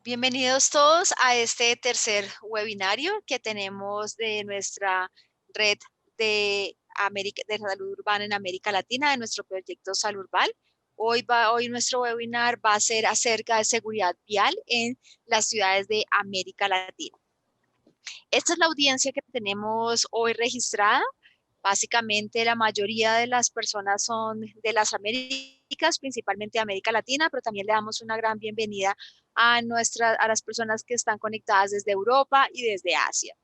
Bienvenidos todos a este tercer webinario que tenemos de nuestra red de salud urbana en América Latina, de nuestro proyecto Salurbal. Hoy nuestro webinar va a ser acerca de seguridad vial en las ciudades de América Latina. Esta es la audiencia que tenemos hoy registrada. Básicamente la mayoría de las personas son de las Américas, principalmente de América Latina, pero también le damos una gran bienvenida a las personas que están conectadas desde Europa y desde Asia.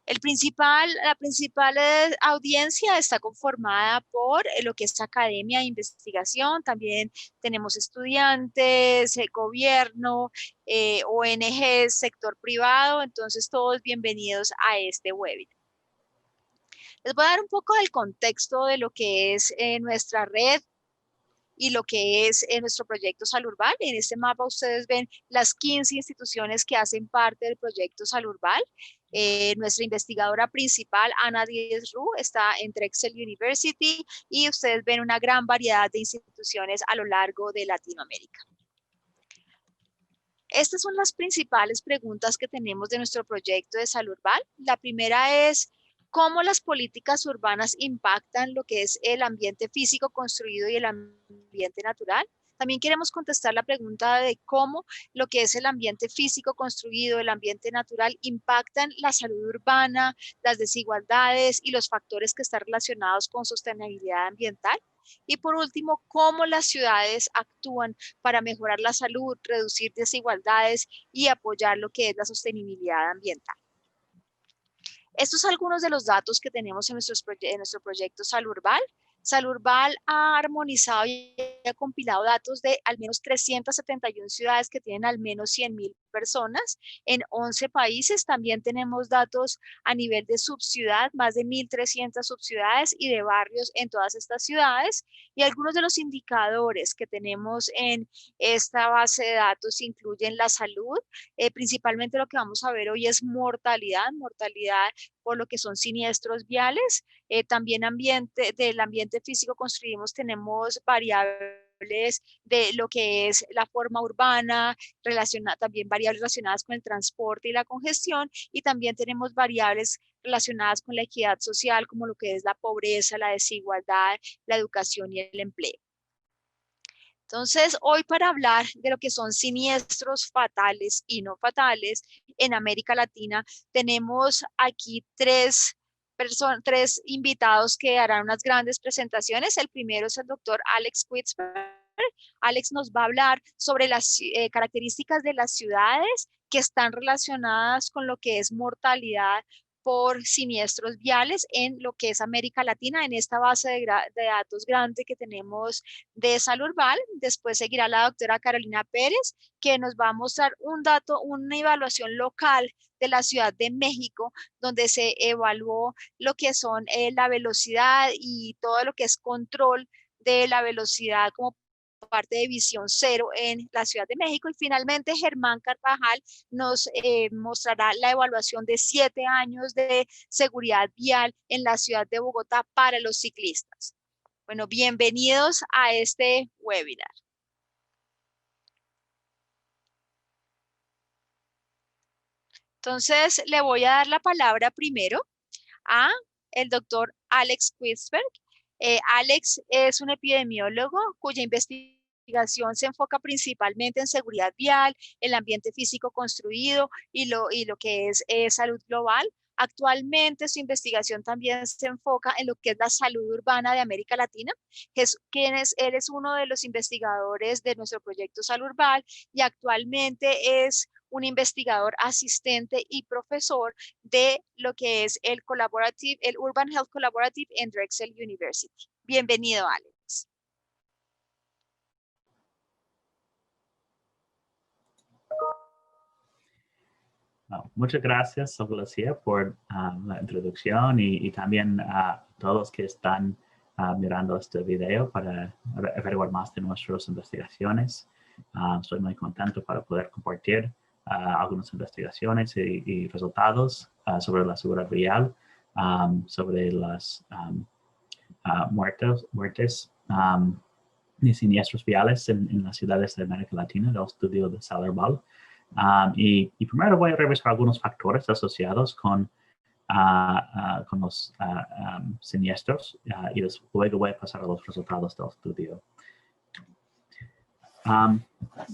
La principal audiencia está conformada por lo que es academia e investigación. También tenemos estudiantes, gobierno, ONGs, sector privado. Entonces, todos bienvenidos a este webinar. Les voy a dar un poco del contexto de lo que es nuestra red y lo que es nuestro proyecto Salurbal. En este mapa ustedes ven las 15 instituciones que hacen parte del proyecto Salurbal. Nuestra investigadora principal, Ana Díez-Rú, está en Drexel University y ustedes ven una gran variedad de instituciones a lo largo de Latinoamérica. Estas son las principales preguntas que tenemos de nuestro proyecto de Salurbal. La primera es, ¿cómo las políticas urbanas impactan lo que es el ambiente físico construido y el ambiente natural? También queremos contestar la pregunta de cómo lo que es el ambiente físico construido, el ambiente natural, impactan la salud urbana, las desigualdades y los factores que están relacionados con sostenibilidad ambiental. Y por último, cómo las ciudades actúan para mejorar la salud, reducir desigualdades y apoyar lo que es la sostenibilidad ambiental. Estos son algunos de los datos que tenemos en nuestro proyecto Salurbal. Salurbal ha armonizado y ha compilado datos de al menos 371 ciudades que tienen al menos 100,000 personas en 11 países. También tenemos datos a nivel de subciudad, más de 1,300 subciudades y de barrios en todas estas ciudades. Y algunos de los indicadores que tenemos en esta base de datos incluyen la salud. Principalmente lo que vamos a ver hoy es mortalidad por lo que son siniestros viales. También del ambiente físico construimos, tenemos variables de lo que es la forma urbana, también variables relacionadas con el transporte y la congestión, y también tenemos variables relacionadas con la equidad social, como lo que es la pobreza, la desigualdad, la educación y el empleo. Entonces, hoy para hablar de lo que son siniestros fatales y no fatales en América Latina, tenemos aquí tres invitados que harán unas grandes presentaciones. El primero es el doctor Alex Quitzberg. Alex nos va a hablar sobre las características de las ciudades que están relacionadas con lo que es mortalidad por siniestros viales en lo que es América Latina, en esta base de datos grande que tenemos de Salurbal. Después seguirá la doctora Carolina Pérez, que nos va a mostrar un dato, una evaluación local de la Ciudad de México, donde se evaluó lo que son la velocidad y todo lo que es control de la velocidad como parte de Visión Cero en la Ciudad de México. Y finalmente Germán Carvajal nos mostrará la evaluación de 7 años de seguridad vial en la ciudad de Bogotá para los ciclistas. Bueno, bienvenidos a este webinar. Entonces, le voy a dar la palabra primero a el doctor Alex Quitzberg. Alex es un epidemiólogo cuya investigación se enfoca principalmente en seguridad vial, el ambiente físico construido y lo que es salud global. Actualmente su investigación también se enfoca en lo que es la salud urbana de América Latina. Él es uno de los investigadores de nuestro proyecto Salurbal y actualmente es un investigador asistente y profesor de lo que es el Urban Health Collaborative en Drexel University. Bienvenido, Alex. Muchas gracias, Lucía, por la introducción y también a todos que están mirando este video para averiguar más de nuestras investigaciones. Estoy muy contento para poder compartir algunas investigaciones y resultados sobre la seguridad vial, sobre las muertes de siniestros viales en las ciudades de América Latina, del estudio de Salurval. Y primero voy a revisar algunos factores asociados con los siniestros y luego voy a pasar a los resultados del estudio.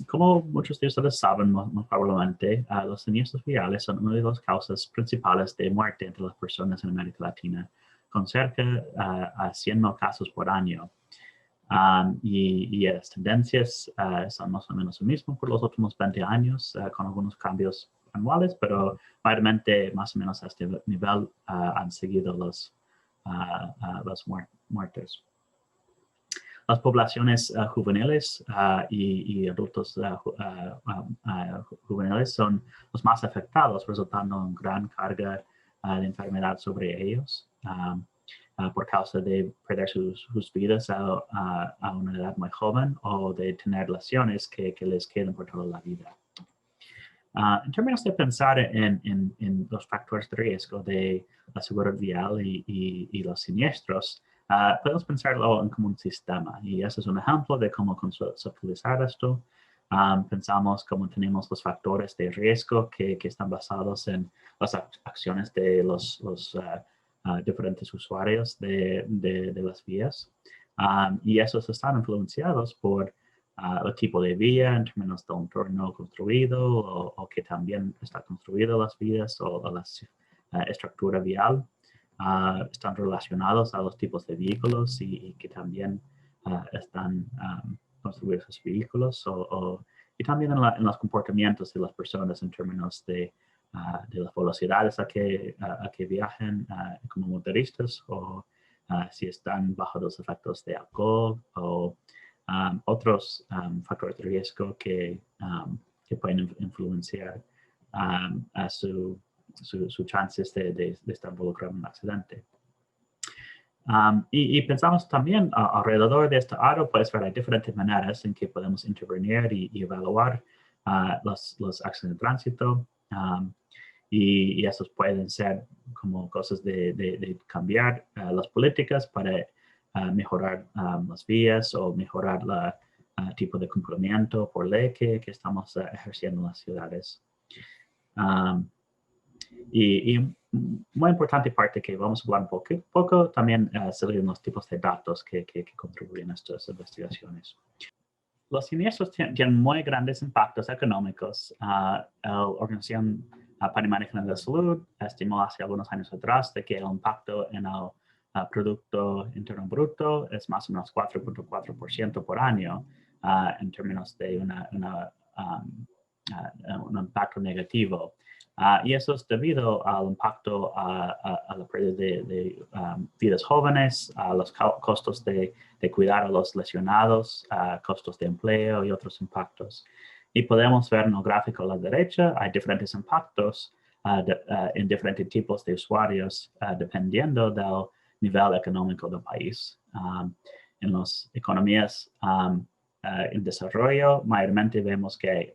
Como muchos de ustedes saben, muy probablemente, los siniestros viales son una de las causas principales de muerte entre las personas en América Latina, con cerca a 100,000 casos por año. Y las tendencias son más o menos lo mismo por los últimos 20 años, con algunos cambios anuales, pero mayormente más o menos a este nivel han seguido las muertes. Las poblaciones juveniles y adultos juveniles son los más afectados, resultando en gran carga de enfermedad sobre ellos por causa de perder sus vidas a una edad muy joven o de tener lesiones que les quedan por toda la vida. En términos de pensar en los factores de riesgo de la seguridad vial y los siniestros, podemos pensarlo como un sistema, y ese es un ejemplo de cómo conceptualizar esto. Pensamos cómo tenemos los factores de riesgo que están basados en las acciones de los diferentes usuarios de las vías, y esos están influenciados por el tipo de vía en términos de un entorno construido o que también está construido las vías o la estructura vial. Están relacionados a los tipos de vehículos y que también están construidos esos vehículos y también en los comportamientos de las personas en términos de las velocidades a que viajen como motoristas o si están bajo los efectos de alcohol o otros factores de riesgo que pueden influenciar a sus chances de estar involucrado en un accidente. Y pensamos también alrededor de este aro, puedes ver hay diferentes maneras en que podemos intervenir y evaluar los accidentes de tránsito. Y esos pueden ser como cosas de cambiar las políticas para mejorar las vías o mejorar el tipo de cumplimiento por ley que estamos ejerciendo en las ciudades. Y muy importante parte que vamos a hablar un poco también serían los tipos de datos que contribuyen a estas investigaciones. Los siniestros tienen muy grandes impactos económicos. La Organización Panamericana de la Salud estimó hace algunos años atrás de que el impacto en el Producto Interno Bruto es más o menos 4.4% por año en términos de un impacto negativo. Y eso es debido al impacto a la pérdida de vidas jóvenes, a los costos de cuidar a los lesionados, costos de empleo y otros impactos. Y podemos ver en el gráfico a la derecha, hay diferentes impactos en diferentes tipos de usuarios dependiendo del nivel económico del país. En las economías en desarrollo, mayormente vemos que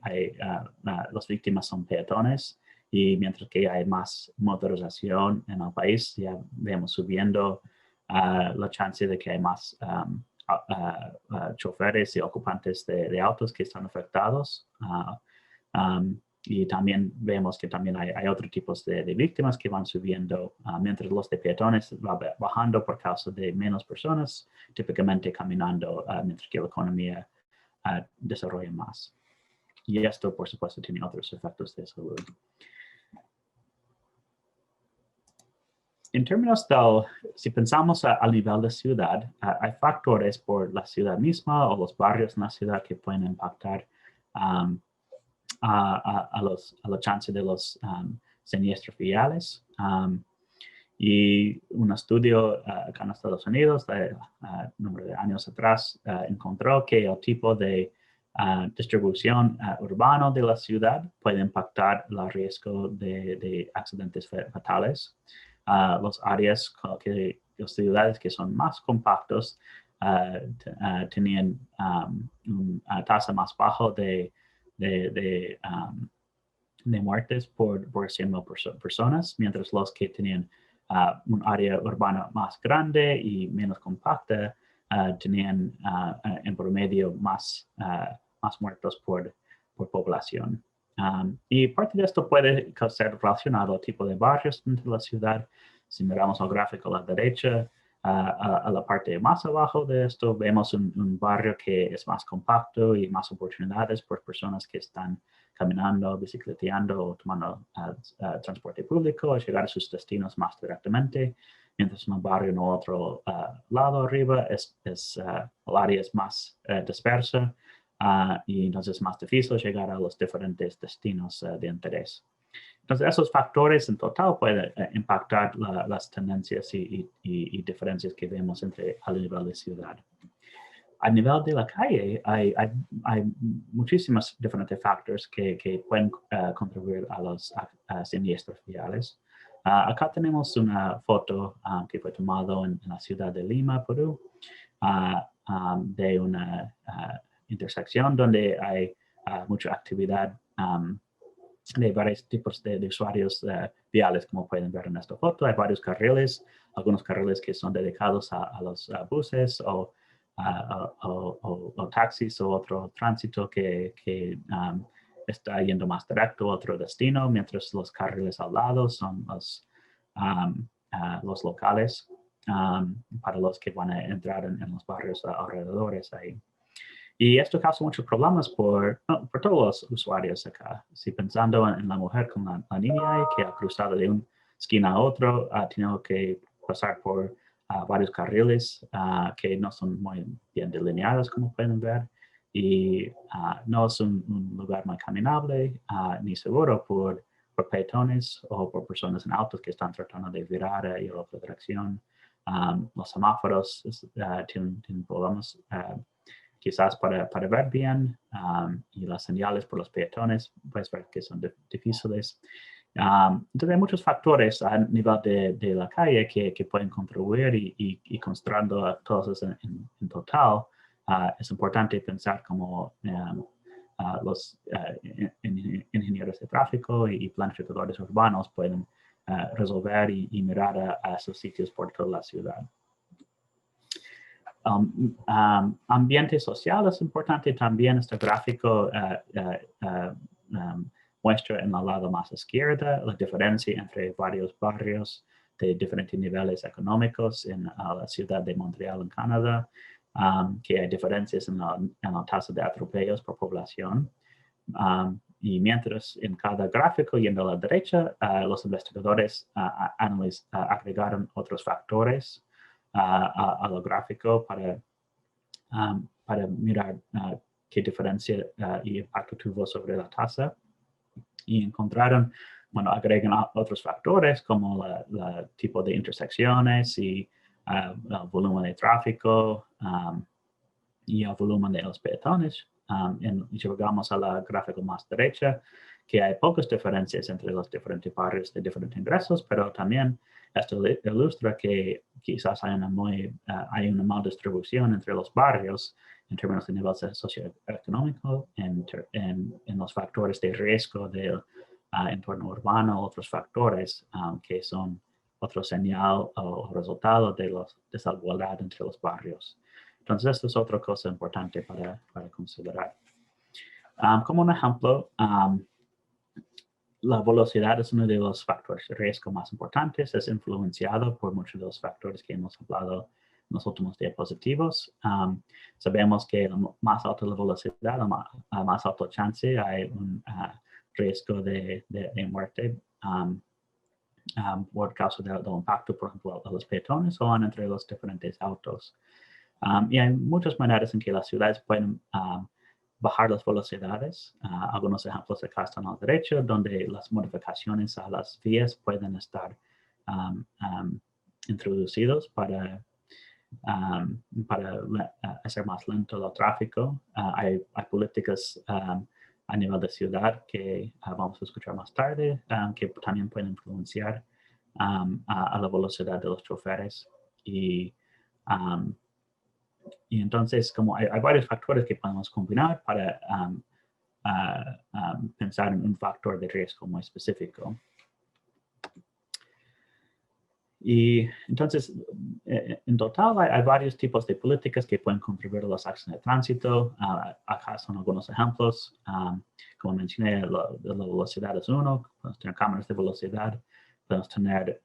las víctimas son peatones, y mientras que hay más motorización en el país, ya vemos subiendo la chance de que hay más choferes y ocupantes de autos que están afectados. Y también vemos que también hay otros tipos de víctimas que van subiendo, mientras los de peatones van bajando por causa de menos personas, típicamente caminando, mientras que la economía desarrolla más. Y esto, por supuesto, tiene otros efectos de salud. En términos si pensamos al nivel de ciudad, hay factores por la ciudad misma o los barrios en la ciudad que pueden impactar a la chance de los siniestros viales. Y un estudio acá en Estados Unidos, un número de años atrás, encontró que el tipo de distribución urbano de la ciudad puede impactar el riesgo de accidentes fatales. Las áreas las ciudades que son más compactos tenían una tasa más baja de muertes por 100,000 personas, mientras los que tenían un área urbana más grande y menos compacta tenían en promedio más muertos por población. Y parte de esto puede ser relacionado al tipo de barrios dentro de la ciudad. Si miramos el gráfico a la derecha, a la parte más abajo de esto, vemos un barrio que es más compacto y más oportunidades por personas que están caminando, bicicleteando o tomando transporte público a llegar a sus destinos más directamente. Mientras en un barrio en otro lado arriba, el área es más dispersa y entonces es más difícil llegar a los diferentes destinos de interés. Entonces, esos factores en total pueden impactar las tendencias y diferencias que vemos al nivel de ciudad. A nivel de la calle, hay muchísimos diferentes factores que pueden contribuir a los siniestros viales. Acá tenemos una foto que fue tomada en la ciudad de Lima, Perú, de una intersección donde hay mucha actividad de varios tipos de usuarios viales, como pueden ver en esta foto. Hay varios carriles, algunos carriles que son dedicados a los buses o taxis o otro tránsito que está yendo más directo a otro destino, mientras los carriles al lado son los locales para los que van a entrar en los barrios alrededores ahí. Y esto causa muchos problemas por todos los usuarios acá. Si pensando en la mujer con la niña que ha cruzado de una esquina a otro, ha tenido que pasar por varios carriles que no son muy bien delineados, como pueden ver, y no es un lugar muy caminable ni seguro por peatones o por personas en autos que están tratando de virar y a otra dirección. Los semáforos tienen problemas quizás para ver bien y las señales por los peatones, puedes ver que son difíciles. Entonces hay muchos factores a nivel de la calle que pueden contribuir y considerando todos eso en total, es importante pensar como los ingenieros de tráfico y planificadores urbanos pueden resolver y mirar a esos sitios por toda la ciudad. Ambiente social es importante también. Este gráfico muestra en el lado más izquierda la diferencia entre varios barrios de diferentes niveles económicos en la ciudad de Montreal, en Canadá, que hay diferencias en la tasa de atropellos por población. Y mientras en cada gráfico, yendo a la derecha, los investigadores agregaron otros factores al gráfico para mirar qué diferencia y impacto tuvo sobre la tasa. Y encontraron, agregan otros factores como el tipo de intersecciones y el volumen de tráfico y el volumen de los peatones. Y llegamos a la gráfico más derecha, que hay pocas diferencias entre los diferentes barrios de diferentes ingresos, pero también esto ilustra que quizás hay una mala distribución entre los barrios en términos de nivel socioeconómico, en los factores de riesgo del entorno urbano, otros factores que son otro señal o resultado de la desigualdad entre los barrios. Entonces, esto es otra cosa importante para considerar. Como un ejemplo, la velocidad es uno de los factores de riesgo más importantes. Es influenciado por muchos de los factores que hemos hablado en los últimos diapositivos. Sabemos que más alta la velocidad, más alto chance hay un riesgo de muerte por causa del impacto, por ejemplo, a los peatones o entre los diferentes autos. Y hay muchas maneras en que las ciudades pueden bajar las velocidades. Algunos ejemplos acá están a la derecha, donde las modificaciones a las vías pueden estar introducidos para hacer más lento el tráfico. Hay políticas a nivel de ciudad que vamos a escuchar más tarde, que también pueden influenciar a la velocidad de los choferes. Y entonces, como hay varios factores que podemos combinar para pensar en un factor de riesgo muy específico. Y entonces, en total, hay varios tipos de políticas que pueden contribuir a las acciones de tránsito. Acá son algunos ejemplos. Como mencioné, la velocidad es uno. Podemos tener cámaras de velocidad. Podemos tener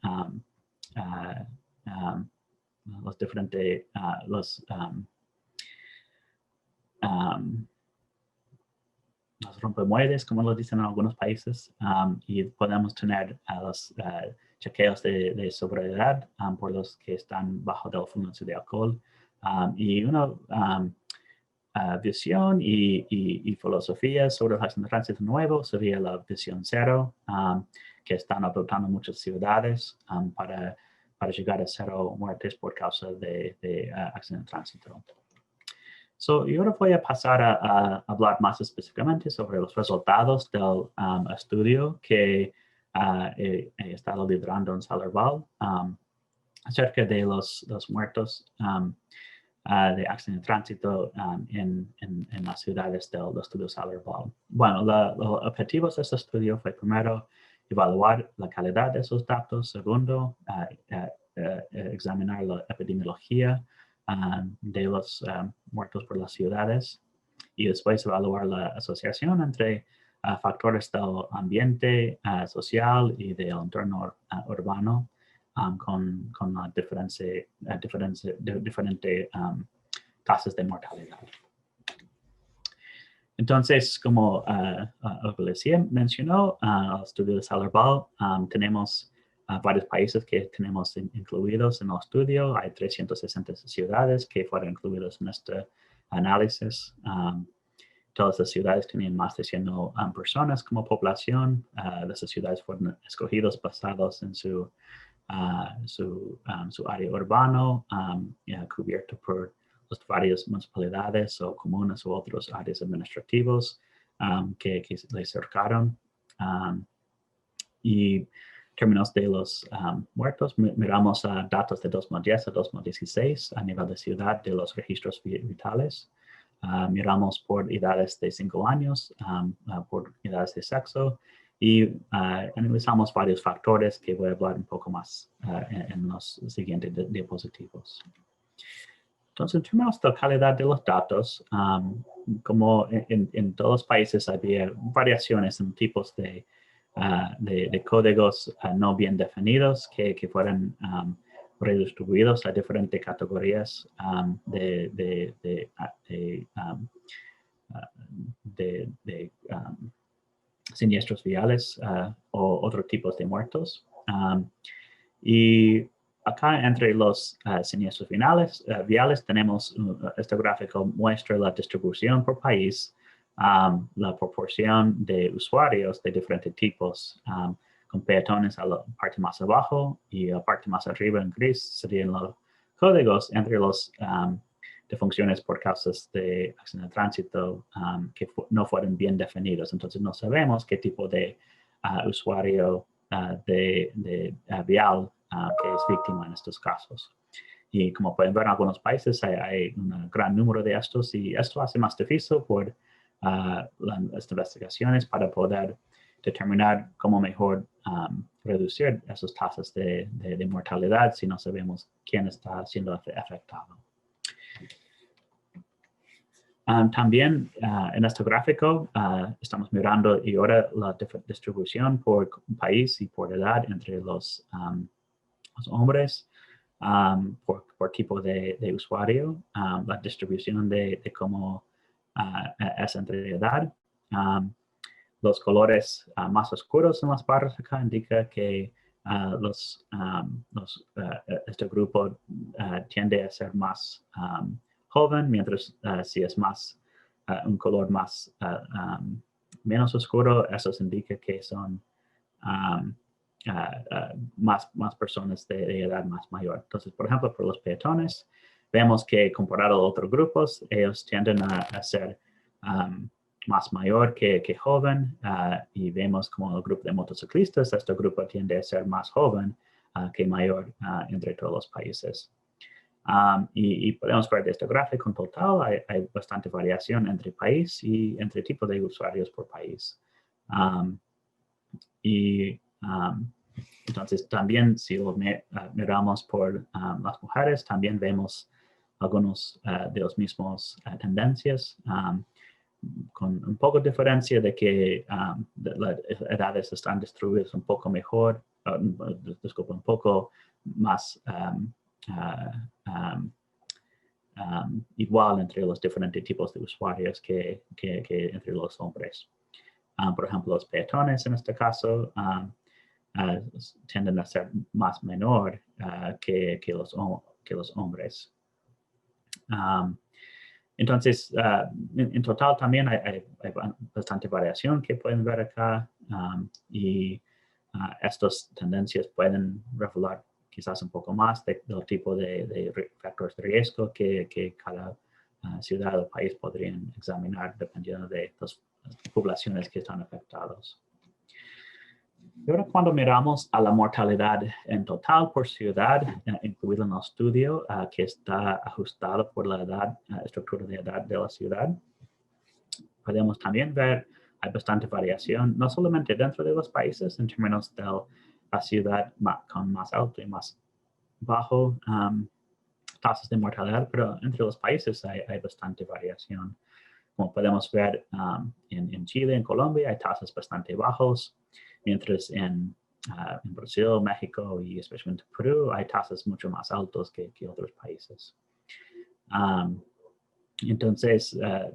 los diferentes, los rompemuelles, como lo dicen en algunos países, y podemos tener los chequeos de sobriedad por los que están bajo la influencia de alcohol, y una visión y filosofía sobre la acción de tránsito nuevo sería la visión cero, que están adoptando muchas ciudades para llegar a cero muertes por causa de acción de tránsito. Y ahora voy a pasar a hablar más específicamente sobre los resultados del estudio que he estado liderando en Salerval acerca de los muertos de acción de tránsito en las ciudades del estudio Salerval. Bueno, los objetivos de este estudio fue primero evaluar la calidad de esos datos, segundo, examinar la epidemiología de los muertos por las ciudades y después evaluar la asociación entre factores del ambiente social y del entorno urbano con la diferentes tasas de mortalidad. Entonces, como Alicia mencionó, el estudio de Salerval, tenemos varios países que tenemos incluidos en el estudio. Hay 360 ciudades que fueron incluidas en este análisis. Todas las ciudades tenían más de 100 personas como población. Esas ciudades fueron escogidas basadas en su área urbano, cubierto por las varias municipalidades o comunas u otras áreas administrativas que le cercaron. Y términos de los muertos, miramos datos de 2010 a 2016 a nivel de ciudad de los registros vitales. Miramos por edades de 5 años, por edades de sexo y analizamos varios factores que voy a hablar un poco más en los siguientes diapositivos. Entonces, en términos de calidad de los datos, como en todos los países había variaciones en tipos de códigos no bien definidos que fueran redistribuidos a diferentes categorías de siniestros viales o otros tipos de muertos. Y acá entre los siniestros viales tenemos este gráfico muestra la distribución por país, la proporción de usuarios de diferentes tipos, con peatones a la parte más abajo y a la parte más arriba en gris serían los códigos entre los defunciones por causas de acción de tránsito que no fueron bien definidos. Entonces no sabemos qué tipo de usuario vial que es víctima en estos casos. Y como pueden ver en algunos países hay un gran número de estos y esto hace más difícil por las investigaciones para poder determinar cómo mejor reducir esas tasas de mortalidad si no sabemos quién está siendo afectado. También en este gráfico estamos mirando y ahora la distribución por país y por edad entre los hombres por tipo de usuario, la distribución de cómo es entre edad. Los colores más oscuros en las barras acá indica que este grupo tiende a ser más joven, mientras si es más un color más menos oscuro, eso indica que son más personas de edad más mayor. Entonces, por ejemplo, por los peatones, vemos que comparado a otros grupos, ellos tienden a ser más mayor que joven, y vemos como el grupo de motociclistas, este grupo tiende a ser más joven que mayor entre todos los países. Y podemos ver de este gráfico en total, hay bastante variación entre país y entre tipo de usuarios por país. Entonces, también si lo miramos por las mujeres, también vemos algunos de los mismos tendencias, con un poco de diferencia de que las edades están distribuidas un poco mejor, disculpa, un poco más igual entre los diferentes tipos de usuarios que entre los hombres. Por ejemplo, los peatones en este caso tienden a ser más menor que los hombres. Entonces, en total también hay bastante variación que pueden ver acá y estas tendencias pueden revelar quizás un poco más del tipo de factores de riesgo que cada ciudad o país podrían examinar dependiendo de las poblaciones que están afectadas. Y ahora cuando miramos a la mortalidad en total por ciudad, incluido en el estudio, que está ajustado por la edad, estructura de edad de la ciudad, podemos también ver hay bastante variación, no solamente dentro de los países en términos de la ciudad con más alto y más bajo tasas de mortalidad, pero entre los países hay bastante variación. Como podemos ver en Chile, en Colombia, hay tasas bastante bajos, mientras en Brasil, México y especialmente Perú hay tasas mucho más altas que otros países. Entonces, al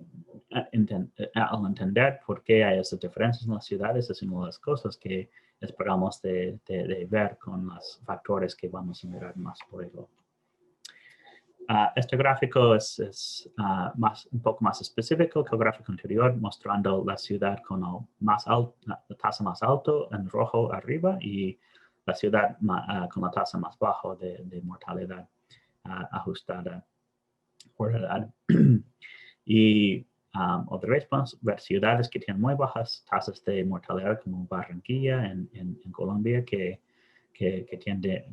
entender por qué hay esas diferencias en las ciudades, es una de las cosas que esperamos de ver con los factores que vamos a mirar más luego. Este gráfico es un poco más específico que el gráfico anterior, mostrando la ciudad con la tasa más alta en rojo arriba y la ciudad con la tasa más baja de mortalidad ajustada por edad. Y otra vez podemos ver ciudades que tienen muy bajas tasas de mortalidad como Barranquilla en Colombia, que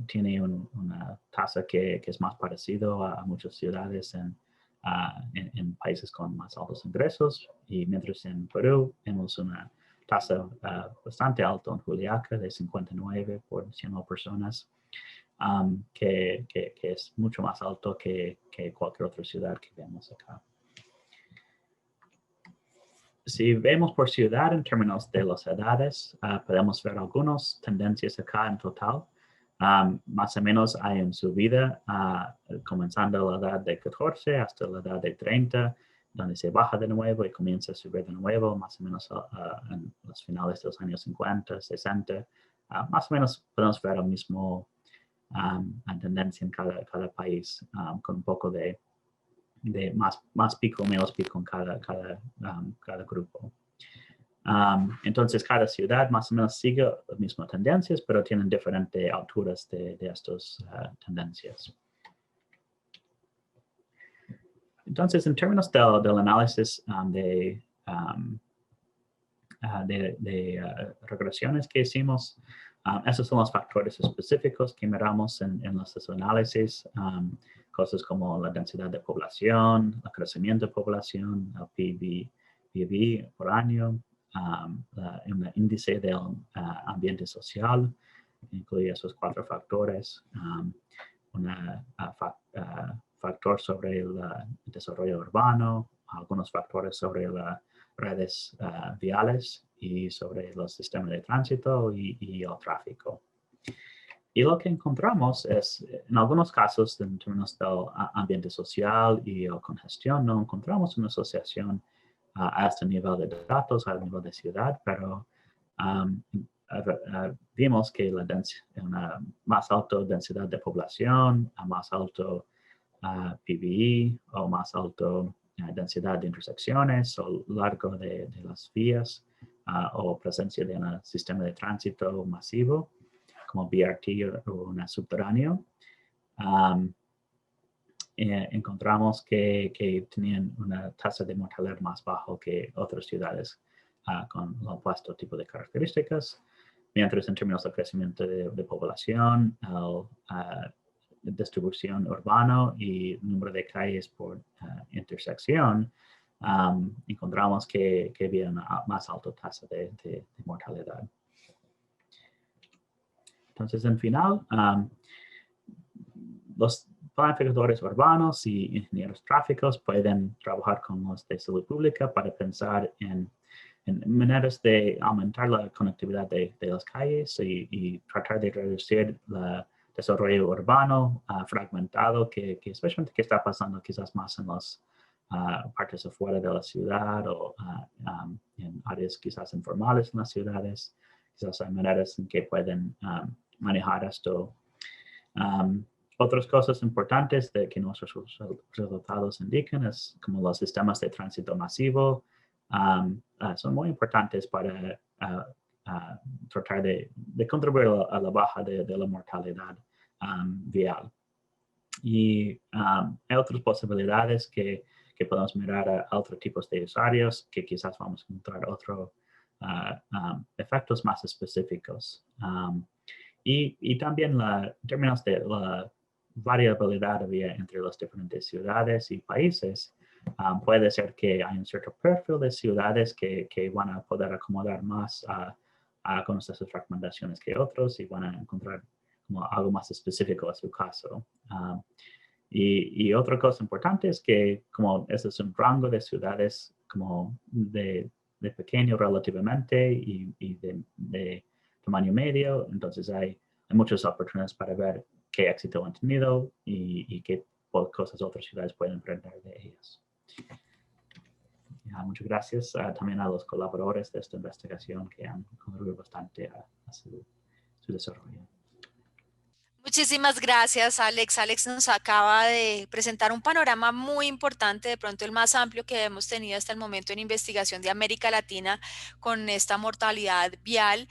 tiene una tasa que es más parecido a muchas ciudades en países con más altos ingresos. Y mientras en Perú tenemos una tasa bastante alta en Juliaca de 59 por 100,000 personas, que es mucho más alto que cualquier otra ciudad que vemos acá. Si vemos por ciudad en términos de las edades, podemos ver algunas tendencias acá en total. Más o menos hay en subida, comenzando la edad de 14 hasta la edad de 30, donde se baja de nuevo y comienza a subir de nuevo, más o menos en los finales de los años 50, 60. Más o menos podemos ver el mismo tendencia en cada país, con un poco de más pico, menos pico en cada grupo. Entonces, cada ciudad más o menos sigue las mismas tendencias, pero tienen diferentes alturas de estas tendencias. Entonces, en términos del análisis de regresiones que hicimos, esos son los factores específicos que miramos en nuestros análisis. Cosas como la densidad de población, el crecimiento de población, el PIB por año, el índice del ambiente social, que incluye esos 4 factores, un factor sobre el desarrollo urbano, algunos factores sobre las redes viales y sobre los sistemas de tránsito y el tráfico. Y lo que encontramos es, en algunos casos, en términos del ambiente social y congestión, no encontramos una asociación a este nivel de datos, al nivel de ciudad, pero vimos que una más alta densidad de población, a más alto PBI o más alto densidad de intersecciones o largo de las vías o presencia de un sistema de tránsito masivo, como BRT o un subterráneo, encontramos que tenían una tasa de mortalidad más baja que otras ciudades con el opuesto tipo de características, mientras en términos de crecimiento de población, distribución urbana y número de calles por intersección, encontramos que había una más alta tasa de mortalidad. Entonces, en final, los planificadores urbanos y ingenieros tráficos pueden trabajar con los de salud pública para pensar en maneras de aumentar la conectividad de las calles y tratar de reducir el desarrollo urbano fragmentado que especialmente que está pasando quizás más en las partes afuera de la ciudad o en áreas quizás informales en las ciudades. Quizás hay maneras en que pueden manejar esto. Otras cosas importantes de que nuestros resultados indican es como los sistemas de tránsito masivo son muy importantes para tratar de contribuir a la baja de la mortalidad vial. Y hay otras posibilidades que podemos mirar a otros tipos de usuarios que quizás vamos a encontrar otros efectos más específicos. Y también en términos de la variabilidad había entre las diferentes ciudades y países, puede ser que hay un cierto perfil de ciudades que van a poder acomodar más con estas recomendaciones que otros y van a encontrar como algo más específico a su caso. Y otra cosa importante es que como ese es un rango de ciudades como de pequeño relativamente y de tamaño medio, entonces hay muchas oportunidades para ver qué éxito han tenido y qué cosas otras ciudades pueden aprender de ellas. Muchas gracias también a los colaboradores de esta investigación que han contribuido bastante a su desarrollo. Muchísimas gracias, Alex. Alex nos acaba de presentar un panorama muy importante, de pronto el más amplio que hemos tenido hasta el momento en investigación de América Latina con esta mortalidad vial,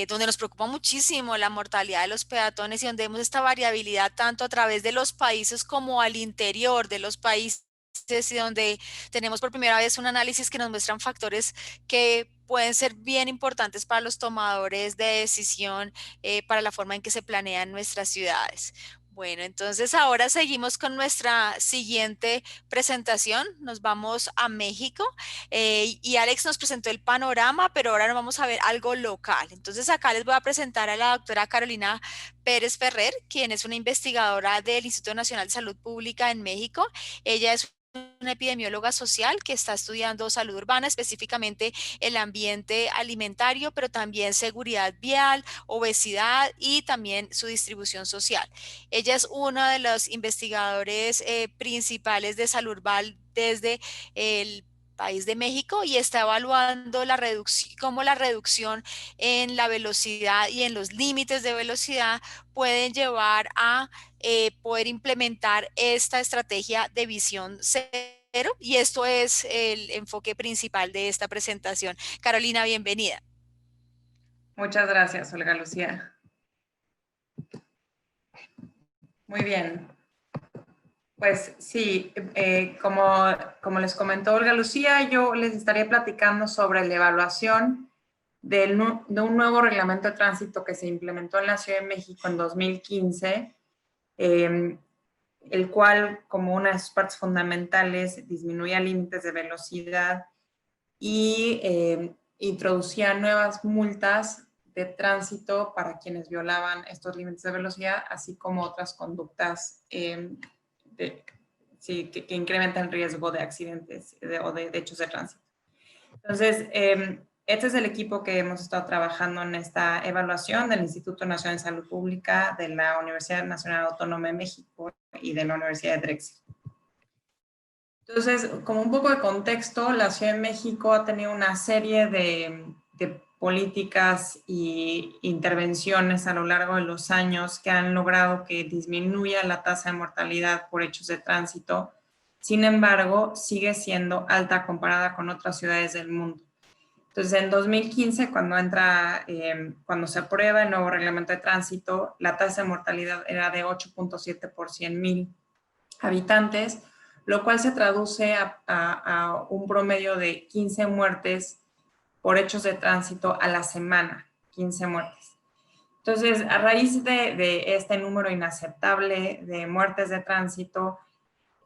donde nos preocupa muchísimo la mortalidad de los peatones y donde vemos esta variabilidad tanto a través de los países como al interior de los países y donde tenemos por primera vez un análisis que nos muestran factores que pueden ser bien importantes para los tomadores de decisión, para la forma en que se planean nuestras ciudades. Bueno, entonces ahora seguimos con nuestra siguiente presentación. Nos vamos a México y Alex nos presentó el panorama, pero ahora nos vamos a ver algo local. Entonces acá les voy a presentar a la doctora Carolina Pérez Ferrer, quien es una investigadora del Instituto Nacional de Salud Pública en México. Ella es una epidemióloga social que está estudiando salud urbana, específicamente el ambiente alimentario, pero también seguridad vial, obesidad y también su distribución social. Ella es una de los investigadores principales de salud urbana desde el país de México y está evaluando cómo la reducción en la velocidad y en los límites de velocidad pueden llevar a poder implementar esta estrategia de visión cero, y esto es el enfoque principal de esta presentación. Carolina, bienvenida. Muchas gracias, Olga Lucía. Muy bien. Pues sí, como les comentó Olga Lucía, yo les estaré platicando sobre la evaluación de un nuevo reglamento de tránsito que se implementó en la Ciudad de México en 2015, el cual, como una de sus partes fundamentales, disminuía límites de velocidad y introducía nuevas multas de tránsito para quienes violaban estos límites de velocidad, así como otras conductas que incrementan el riesgo de accidentes o de hechos de tránsito. Entonces, este es el equipo que hemos estado trabajando en esta evaluación del Instituto Nacional de Salud Pública, de la Universidad Nacional Autónoma de México y de la Universidad de Drexel. Entonces, como un poco de contexto, la Ciudad de México ha tenido una serie de políticas e intervenciones a lo largo de los años que han logrado que disminuya la tasa de mortalidad por hechos de tránsito. Sin embargo, sigue siendo alta comparada con otras ciudades del mundo. Entonces, en 2015, cuando se aprueba el nuevo reglamento de tránsito, la tasa de mortalidad era de 8.7 por 100,000 habitantes, lo cual se traduce a un promedio de 15 muertes por hechos de tránsito a la semana, 15 muertes. Entonces, a raíz de este número inaceptable de muertes de tránsito,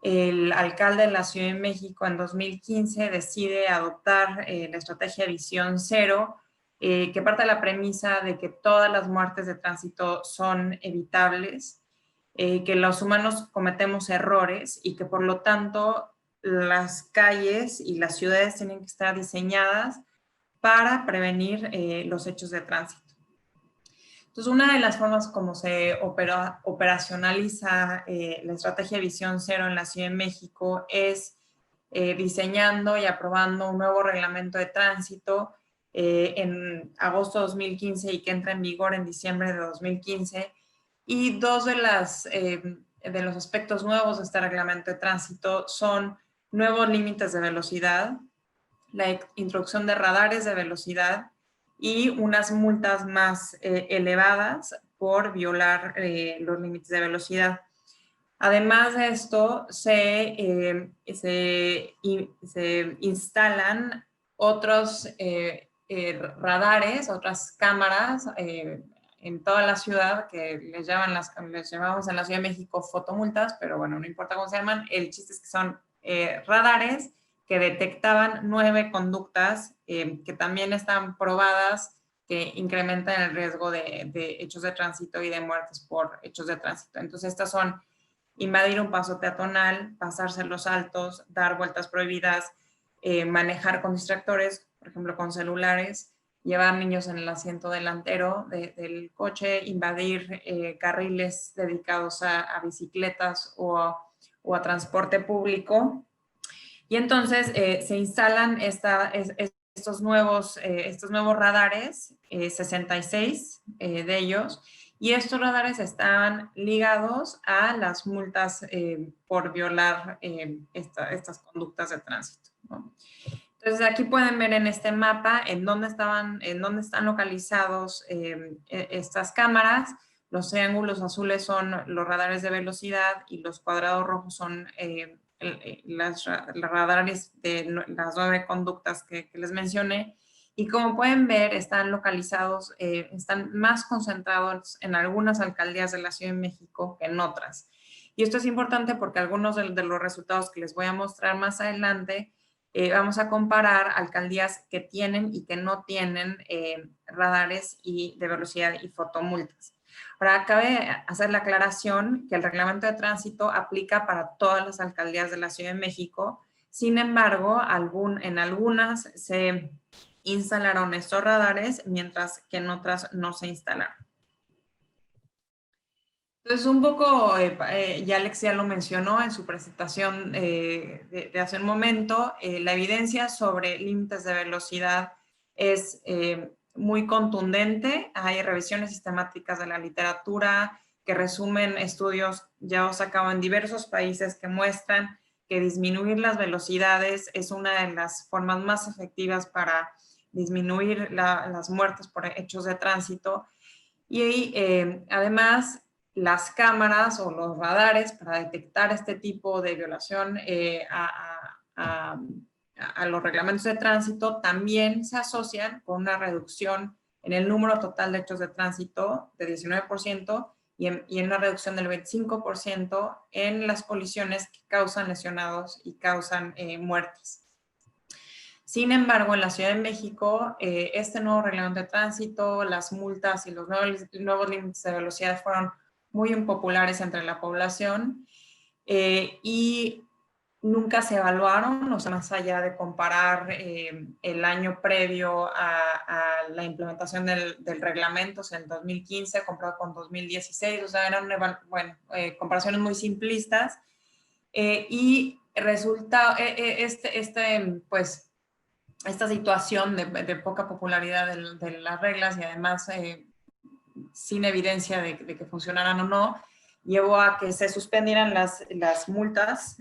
el alcalde de la Ciudad de México en 2015 decide adoptar la estrategia Visión Cero, que parte de la premisa de que todas las muertes de tránsito son evitables, que los humanos cometemos errores y que por lo tanto las calles y las ciudades tienen que estar diseñadas para prevenir los hechos de tránsito. Entonces, una de las formas como se operacionaliza la estrategia de Visión Cero en la Ciudad de México es diseñando y aprobando un nuevo reglamento de tránsito en agosto de 2015 y que entra en vigor en diciembre de 2015. Y dos de los aspectos nuevos de este reglamento de tránsito son nuevos límites de velocidad, la introducción de radares de velocidad y unas multas más elevadas por violar los límites de velocidad. Además de esto, se instalan otros radares, otras cámaras en toda la ciudad que les llamamos en la Ciudad de México fotomultas, pero bueno, no importa cómo se llaman, el chiste es que son radares que detectaban 9 conductas que también están probadas que incrementan el riesgo de hechos de tránsito y de muertes por hechos de tránsito. Entonces, estas son invadir un paso peatonal, pasarse los altos, dar vueltas prohibidas, manejar con distractores, por ejemplo, con celulares, llevar niños en el asiento delantero del coche, invadir carriles dedicados a bicicletas o a transporte público. Y entonces se instalan estos nuevos radares, 66 de ellos, y estos radares están ligados a las multas por violar estas conductas de tránsito, ¿no? Entonces aquí pueden ver en este mapa en dónde están localizados estas cámaras. Los triángulos azules son los radares de velocidad y los cuadrados rojos son los radares de las 9 conductas que les mencioné. Y como pueden ver, están localizados, están más concentrados en algunas alcaldías de la Ciudad de México que en otras. Y esto es importante porque algunos de los resultados que les voy a mostrar más adelante, vamos a comparar alcaldías que tienen y que no tienen radares de velocidad y fotomultas. Ahora, cabe hacer la aclaración que el reglamento de tránsito aplica para todas las alcaldías de la Ciudad de México. Sin embargo, en algunas se instalaron estos radares, mientras que en otras no se instalaron. Entonces, un poco, ya Alex ya lo mencionó en su presentación de hace un momento, la evidencia sobre límites de velocidad es muy contundente. Hay revisiones sistemáticas de la literatura que resumen estudios llevados a cabo en diversos países que muestran que disminuir las velocidades es una de las formas más efectivas para disminuir las muertes por hechos de tránsito. Y además, las cámaras o los radares para detectar este tipo de violación a los reglamentos de tránsito también se asocian con una reducción en el número total de hechos de tránsito de 19% y en una reducción del 25% en las colisiones que causan lesionados y causan muertes. Sin embargo, en la Ciudad de México, este nuevo reglamento de tránsito, las multas y los nuevos límites de velocidad fueron muy impopulares entre la población y nunca se evaluaron, o sea, más allá de comparar el año previo a la implementación del reglamento, o sea, el 2015 comparado con 2016, o sea, eran comparaciones muy simplistas y resulta pues esta situación de poca popularidad de las reglas y además sin evidencia de que funcionaran o no, llevó a que se suspendieran las multas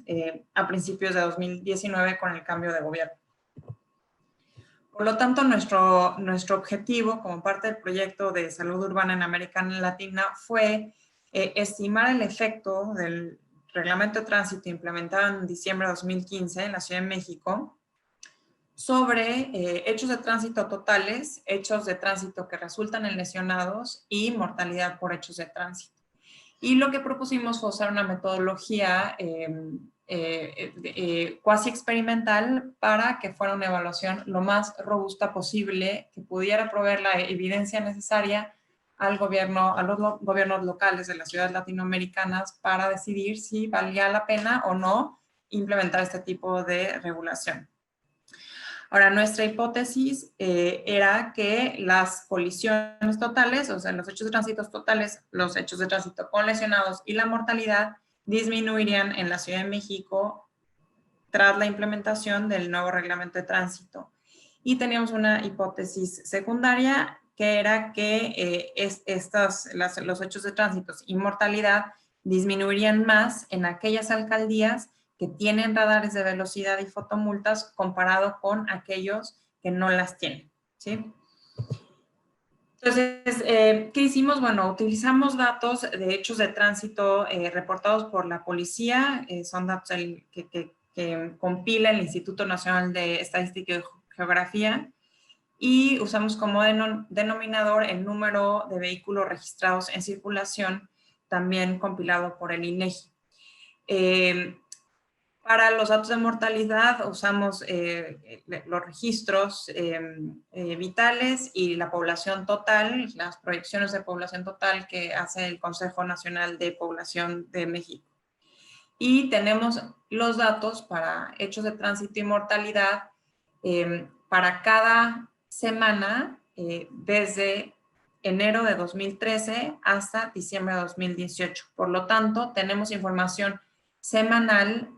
a principios de 2019 con el cambio de gobierno. Por lo tanto, nuestro objetivo como parte del proyecto de salud urbana en América Latina fue estimar el efecto del reglamento de tránsito implementado en diciembre de 2015 en la Ciudad de México sobre hechos de tránsito totales, hechos de tránsito que resultan en lesionados y mortalidad por hechos de tránsito. Y lo que propusimos fue usar una metodología cuasi experimental para que fuera una evaluación lo más robusta posible, que pudiera proveer la evidencia necesaria a los gobiernos locales de las ciudades latinoamericanas para decidir si valía la pena o no implementar este tipo de regulación. Ahora, nuestra hipótesis era que las colisiones totales, o sea, los hechos de tránsito totales, los hechos de tránsito con lesionados y la mortalidad disminuirían en la Ciudad de México tras la implementación del nuevo reglamento de tránsito. Y teníamos una hipótesis secundaria que era que los hechos de tránsito y mortalidad disminuirían más en aquellas alcaldías que tienen radares de velocidad y fotomultas comparado con aquellos que no las tienen, ¿sí? Entonces, ¿qué hicimos? Bueno, utilizamos datos de hechos de tránsito reportados por la policía, son datos que compila el Instituto Nacional de Estadística y Geografía, y usamos como denominador el número de vehículos registrados en circulación, también compilado por el INEGI. Para los datos de mortalidad usamos los registros vitales y la población total, las proyecciones de población total que hace el Consejo Nacional de Población de México. Y tenemos los datos para hechos de tránsito y mortalidad para cada semana desde enero de 2013 hasta diciembre de 2018. Por lo tanto, tenemos información semanal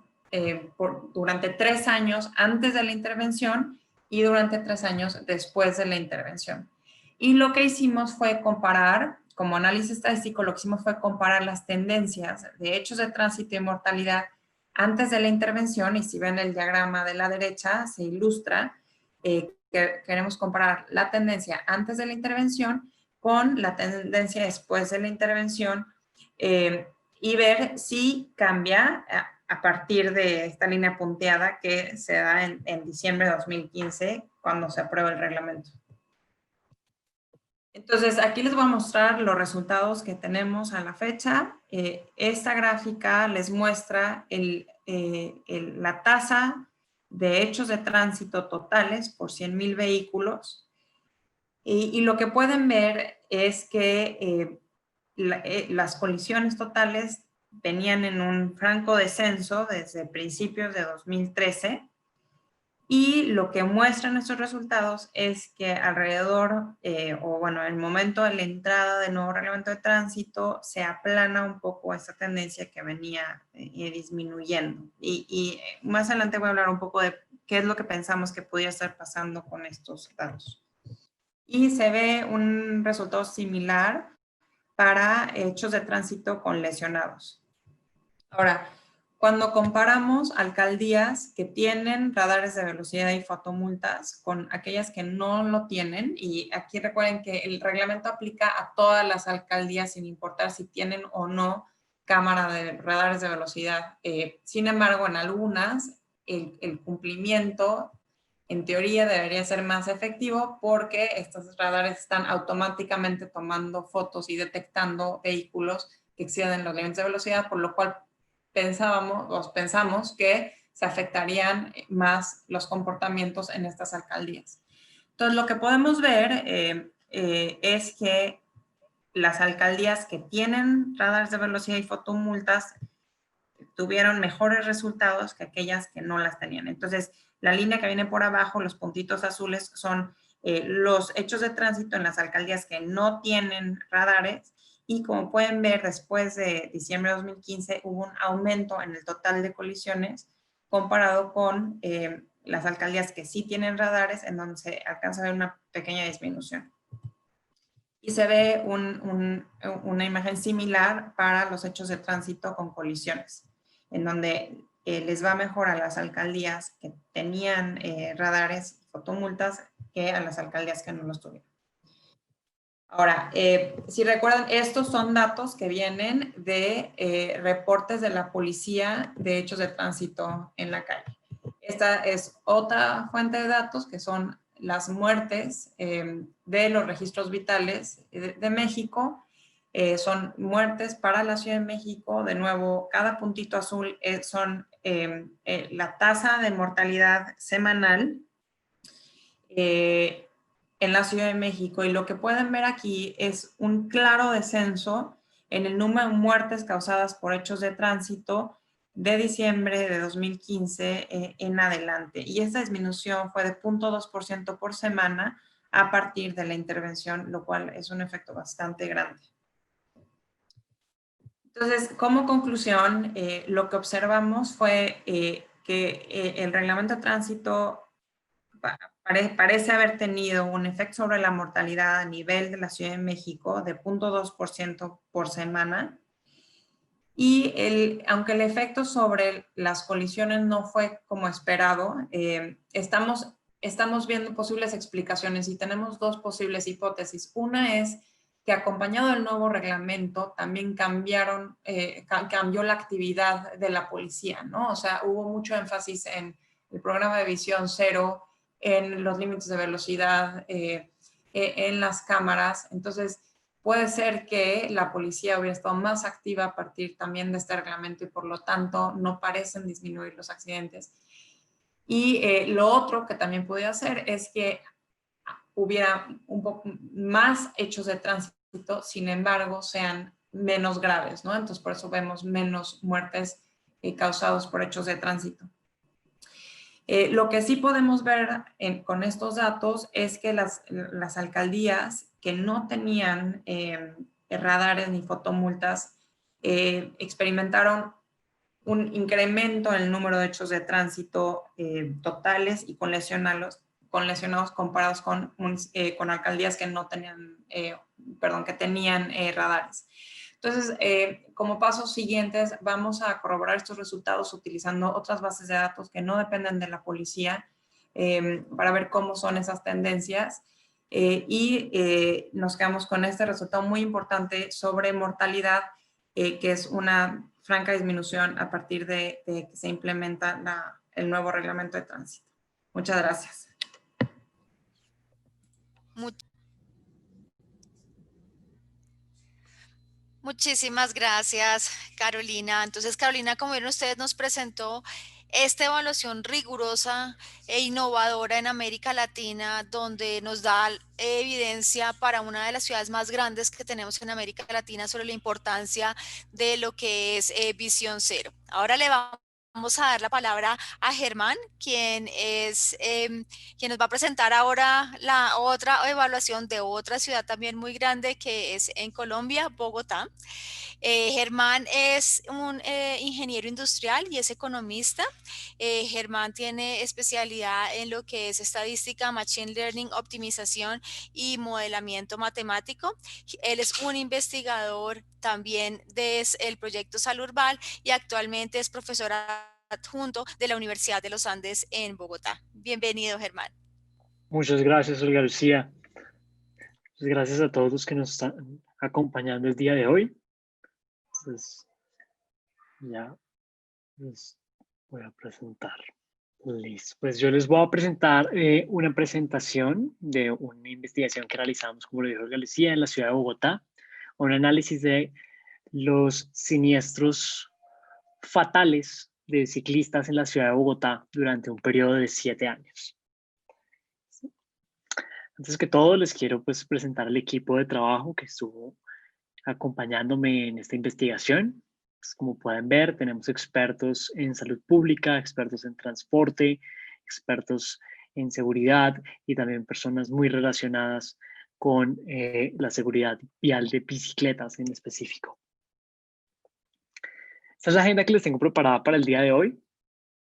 durante 3 años antes de la intervención y durante 3 años después de la intervención. Y lo que hicimos fue comparar, como análisis estadístico, lo que hicimos fue comparar las tendencias de hechos de tránsito y mortalidad antes de la intervención, y si ven el diagrama de la derecha, se ilustra que queremos comparar la tendencia antes de la intervención con la tendencia después de la intervención y ver si cambia a partir de esta línea punteada que se da en diciembre de 2015 cuando se aprueba el reglamento. Entonces, aquí les voy a mostrar los resultados que tenemos a la fecha. Esta gráfica les muestra la tasa de hechos de tránsito totales por 100,000 vehículos. Y lo que pueden ver es que las colisiones totales venían en un franco descenso desde principios de 2013. Y lo que muestran nuestros resultados es que alrededor, en el momento de la entrada del nuevo reglamento de tránsito, se aplana un poco esta tendencia que venía disminuyendo. Y más adelante voy a hablar un poco de qué es lo que pensamos que podría estar pasando con estos datos. Y se ve un resultado similar para hechos de tránsito con lesionados. Ahora, cuando comparamos alcaldías que tienen radares de velocidad y fotomultas con aquellas que no lo tienen, y aquí recuerden que el reglamento aplica a todas las alcaldías sin importar si tienen o no cámara de radares de velocidad. Sin embargo, en algunas el cumplimiento en teoría debería ser más efectivo porque estos radares están automáticamente tomando fotos y detectando vehículos que exceden los límites de velocidad, por lo cual pensamos que se afectarían más los comportamientos en estas alcaldías. Entonces, lo que podemos ver es que las alcaldías que tienen radares de velocidad y fotomultas tuvieron mejores resultados que aquellas que no las tenían. Entonces, la línea que viene por abajo, los puntitos azules, son los hechos de tránsito en las alcaldías que no tienen radares. Y como pueden ver, después de diciembre de 2015 hubo un aumento en el total de colisiones comparado con las alcaldías que sí tienen radares, en donde se alcanza a ver una pequeña disminución. Y se ve una imagen similar para los hechos de tránsito con colisiones, en donde les va mejor a las alcaldías que tenían radares y fotomultas que a las alcaldías que no los tuvieron. Ahora, si recuerdan, estos son datos que vienen de reportes de la policía de hechos de tránsito en la calle. Esta es otra fuente de datos que son las muertes de los registros vitales de México. son muertes para la Ciudad de México. De nuevo, cada puntito azul son la tasa de mortalidad semanal en la Ciudad de México, y lo que pueden ver aquí es un claro descenso en el número de muertes causadas por hechos de tránsito de diciembre de 2015 en adelante. Y esta disminución fue de 0.2% por semana a partir de la intervención, lo cual es un efecto bastante grande. Entonces, como conclusión, lo que observamos fue que el reglamento de tránsito parece haber tenido un efecto sobre la mortalidad a nivel de la Ciudad de México de 0.2% por semana. Y aunque el efecto sobre las colisiones no fue como esperado, estamos viendo posibles explicaciones y tenemos dos posibles hipótesis. Una es que acompañado del nuevo reglamento también cambió la actividad de la policía, ¿no? O sea, hubo mucho énfasis en el programa de visión cero, en los límites de velocidad, en las cámaras. Entonces, puede ser que la policía hubiera estado más activa a partir también de este reglamento y por lo tanto no parecen disminuir los accidentes. Y lo otro que también podría hacer es que hubiera un poco más hechos de tránsito, sin embargo, sean menos graves, ¿no? Entonces, por eso vemos menos muertes causadas por hechos de tránsito. Lo que sí podemos ver con estos datos es que las alcaldías que no tenían radares ni fotomultas experimentaron un incremento en el número de hechos de tránsito totales y con lesionados comparados con alcaldías que no tenían, que tenían radares. Entonces, como pasos siguientes, vamos a corroborar estos resultados utilizando otras bases de datos que no dependen de la policía para ver cómo son esas tendencias. Nos quedamos con este resultado muy importante sobre mortalidad, que es una franca disminución a partir de que se implementa el nuevo reglamento de tránsito. Muchas gracias. Muchísimas gracias, Carolina. Entonces, Carolina, como vieron ustedes, nos presentó esta evaluación rigurosa e innovadora en América Latina, donde nos da evidencia para una de las ciudades más grandes que tenemos en América Latina sobre la importancia de lo que es Visión Cero. Ahora le vamos a dar la palabra a Germán, quien nos va a presentar ahora la otra evaluación de otra ciudad también muy grande que es en Colombia, Bogotá. Germán es un ingeniero industrial y es economista. Germán tiene especialidad en lo que es estadística, machine learning, optimización y modelamiento matemático. Él es un investigador también del proyecto Salurbal y actualmente es profesor adjunto de la Universidad de los Andes en Bogotá. Bienvenido, Germán. Muchas gracias, Olga Lucía. Muchas gracias a todos los que nos están acompañando el día de hoy. Entonces, ya les voy a presentar. Listo. Pues yo les voy a presentar una presentación de una investigación que realizamos, como lo dijo Olga Lucía, en la ciudad de Bogotá. Un análisis de los siniestros fatales de ciclistas en la ciudad de Bogotá durante un periodo de 7 años. Antes que todo, les quiero presentar el equipo de trabajo que estuvo acompañándome en esta investigación. Pues, como pueden ver, tenemos expertos en salud pública, expertos en transporte, expertos en seguridad y también personas muy relacionadas con la seguridad vial de bicicletas en específico. Esta es la agenda que les tengo preparada para el día de hoy.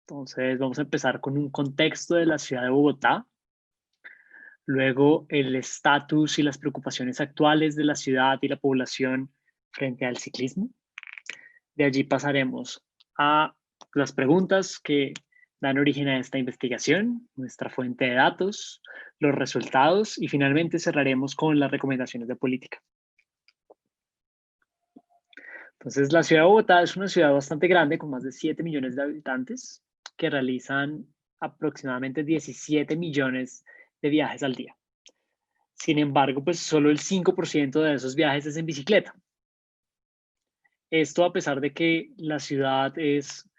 Entonces vamos a empezar con un contexto de la ciudad de Bogotá. Luego el estatus y las preocupaciones actuales de la ciudad y la población frente al ciclismo. De allí pasaremos a las preguntas que dan origen a esta investigación, nuestra fuente de datos, los resultados y finalmente cerraremos con las recomendaciones de política. Entonces, la ciudad de Bogotá es una ciudad bastante grande con más de 7 millones de habitantes que realizan aproximadamente 17 millones de viajes al día. Sin embargo, solo el 5% de esos viajes es en bicicleta. Esto a pesar de que la ciudad es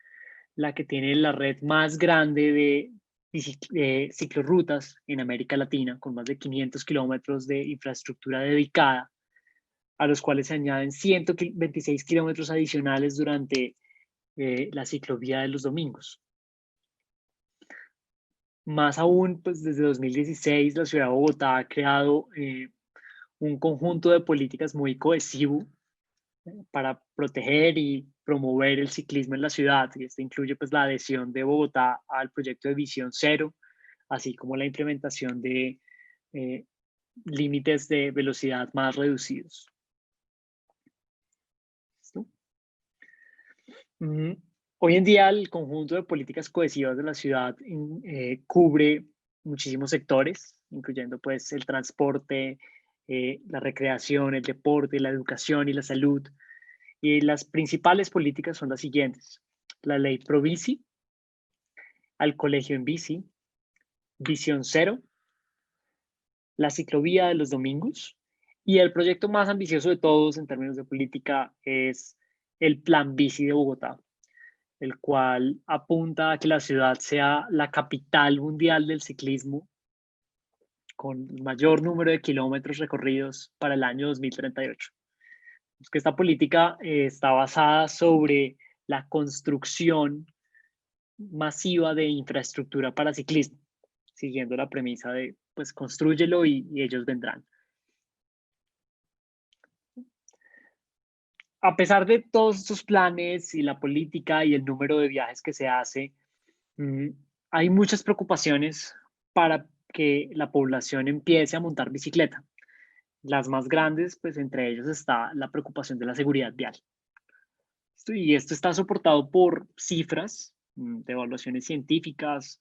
la que tiene la red más grande de ciclorrutas en América Latina, con más de 500 kilómetros de infraestructura dedicada, a los cuales se añaden 126 kilómetros adicionales durante la ciclovía de los domingos. Más aún, pues desde 2016 la ciudad de Bogotá ha creado un conjunto de políticas muy cohesivo para proteger y promover el ciclismo en la ciudad. Y esto incluye pues la adhesión de Bogotá al proyecto de Visión Cero, así como la implementación de límites de velocidad más reducidos. ¿Listo? Hoy en día el conjunto de políticas cohesivas de la ciudad cubre muchísimos sectores, incluyendo pues el transporte, la recreación, el deporte, la educación y la salud. Y las principales políticas son las siguientes: la ley Probici, al colegio en bici, Visión Cero, la ciclovía de los domingos, y el proyecto más ambicioso de todos en términos de política es el Plan Bici de Bogotá, el cual apunta a que la ciudad sea la capital mundial del ciclismo con el mayor número de kilómetros recorridos para el año 2038. Es que esta política está basada sobre la construcción masiva de infraestructura para ciclismo, siguiendo la premisa de, pues, constrúyelo y ellos vendrán. A pesar de todos estos planes y la política y el número de viajes que se hace, hay muchas preocupaciones para que la población empiece a montar bicicleta. Las más grandes, pues entre ellos está la preocupación de la seguridad vial. Y esto está soportado por cifras de evaluaciones científicas,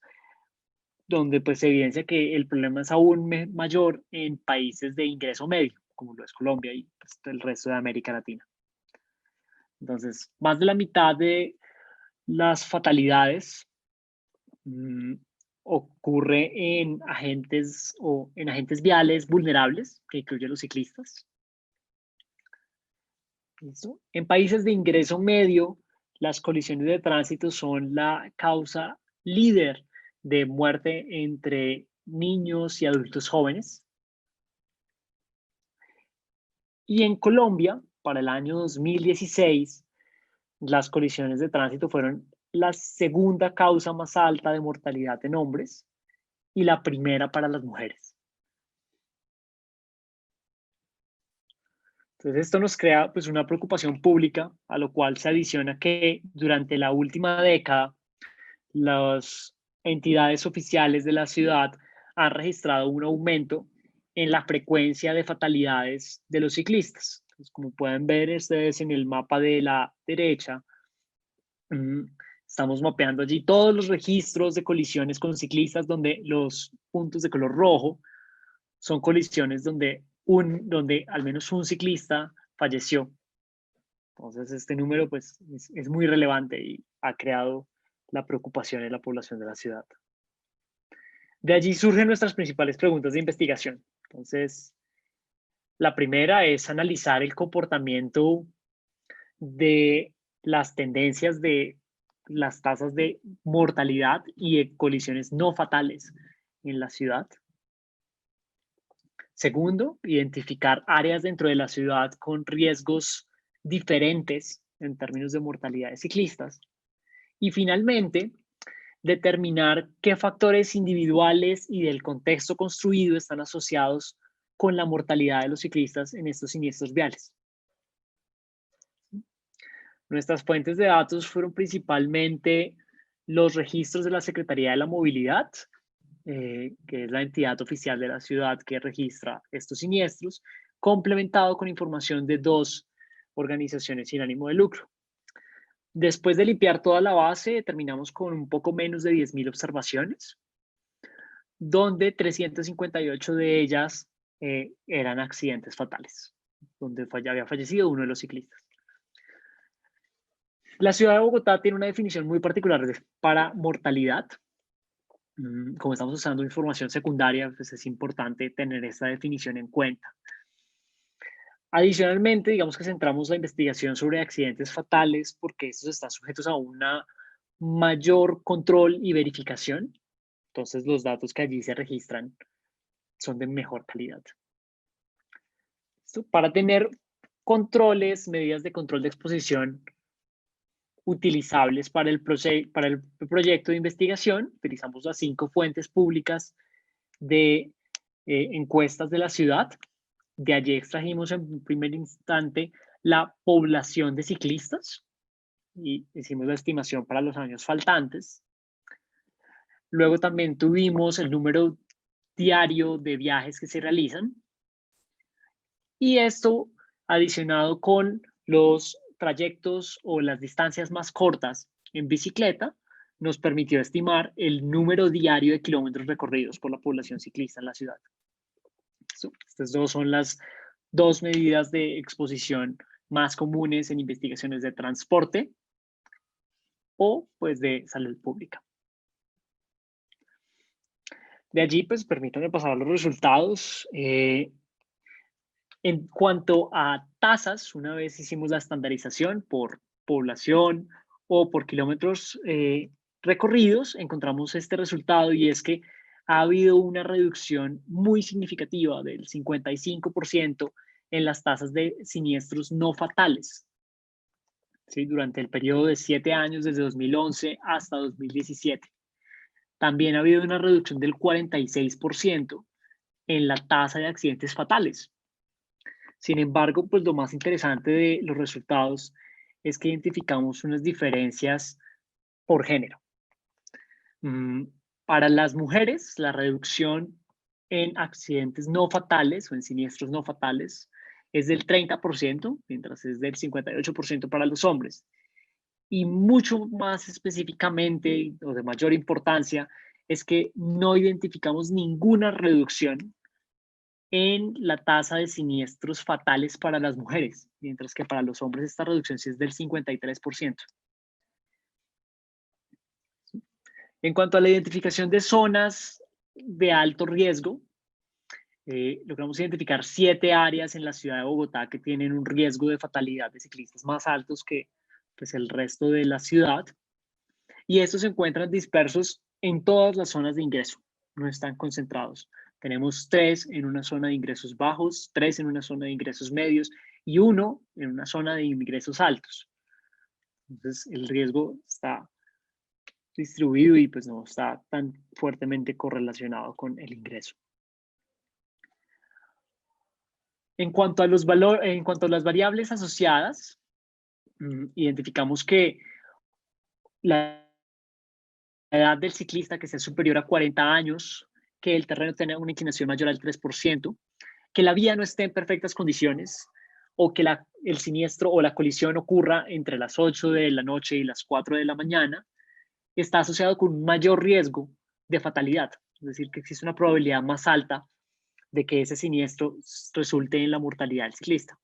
donde pues se evidencia que el problema es aún mayor en países de ingreso medio, como lo es Colombia y pues, el resto de América Latina. Entonces, más de la mitad de las fatalidades ocurre en agentes viales vulnerables, que incluye los ciclistas. ¿Listo? En países de ingreso medio, las colisiones de tránsito son la causa líder de muerte entre niños y adultos jóvenes. Y en Colombia, para el año 2016, las colisiones de tránsito fueron la segunda causa más alta de mortalidad en hombres y la primera para las mujeres. Entonces esto nos crea pues una preocupación pública, a lo cual se adiciona que durante la última década las entidades oficiales de la ciudad han registrado un aumento en la frecuencia de fatalidades de los ciclistas. Entonces, como pueden ver ustedes en el mapa de la derecha, estamos mapeando allí todos los registros de colisiones con ciclistas, donde los puntos de color rojo son colisiones donde al menos un ciclista falleció. Entonces este número pues es muy relevante y ha creado la preocupación en la población de la ciudad. De allí surgen nuestras principales preguntas de investigación. Entonces, la primera es analizar el comportamiento de las tendencias de las tasas de mortalidad y de colisiones no fatales en la ciudad. Segundo, identificar áreas dentro de la ciudad con riesgos diferentes en términos de mortalidad de ciclistas. Y finalmente, determinar qué factores individuales y del contexto construido están asociados con la mortalidad de los ciclistas en estos siniestros viales. Nuestras fuentes de datos fueron principalmente los registros de la Secretaría de la Movilidad, que es la entidad oficial de la ciudad que registra estos siniestros, complementado con información de 2 organizaciones sin ánimo de lucro. Después de limpiar toda la base, terminamos con un poco menos de 10,000 observaciones, donde 358 de ellas eran accidentes fatales, donde había fallecido uno de los ciclistas. La ciudad de Bogotá tiene una definición muy particular para mortalidad. Como estamos usando información secundaria, pues es importante tener esta definición en cuenta. Adicionalmente, digamos que centramos la investigación sobre accidentes fatales porque estos están sujetos a una mayor control y verificación. Entonces, los datos que allí se registran son de mejor calidad. Para tener controles, medidas de control de exposición utilizables para el proyecto de investigación, utilizamos las 5 fuentes públicas de encuestas de la ciudad. De allí extrajimos en primer instante la población de ciclistas y hicimos la estimación para los años faltantes. Luego también tuvimos el número diario de viajes que se realizan. Y esto adicionado con los trayectos o las distancias más cortas en bicicleta, nos permitió estimar el número diario de kilómetros recorridos por la población ciclista en la ciudad. Estas dos son las 2 medidas de exposición más comunes en investigaciones de transporte o pues de salud pública. De allí, pues permítanme pasar a los resultados. En cuanto a tasas, una vez hicimos la estandarización por población o por kilómetros recorridos, encontramos este resultado y es que ha habido una reducción muy significativa del 55% en las tasas de siniestros no fatales. ¿Sí? Durante el periodo de 7 años, desde 2011 hasta 2017. También ha habido una reducción del 46% en la tasa de accidentes fatales. Sin embargo, pues lo más interesante de los resultados es que identificamos unas diferencias por género. Para las mujeres, la reducción en accidentes no fatales o en siniestros no fatales es del 30%, mientras es del 58% para los hombres. Y mucho más específicamente o de mayor importancia es que no identificamos ninguna reducción en la tasa de siniestros fatales para las mujeres, mientras que para los hombres esta reducción sí es del 53%. En cuanto a la identificación de zonas de alto riesgo, logramos identificar 7 áreas en la ciudad de Bogotá que tienen un riesgo de fatalidad de ciclistas más altos que pues, el resto de la ciudad. Y estos se encuentran dispersos en todas las zonas de ingreso, no están concentrados. Tenemos 3 en una zona de ingresos bajos, 3 en una zona de ingresos medios y 1 en una zona de ingresos altos. Entonces, el riesgo está distribuido y pues no está tan fuertemente correlacionado con el ingreso. En cuanto a las variables asociadas, identificamos que la edad del ciclista que sea superior a 40 años, que el terreno tenga una inclinación mayor al 3%, que la vía no esté en perfectas condiciones o que el siniestro o la colisión ocurra entre las 8 de la noche y las 4 de la mañana, está asociado con un mayor riesgo de fatalidad. Es decir, que existe una probabilidad más alta de que ese siniestro resulte en la mortalidad del ciclista.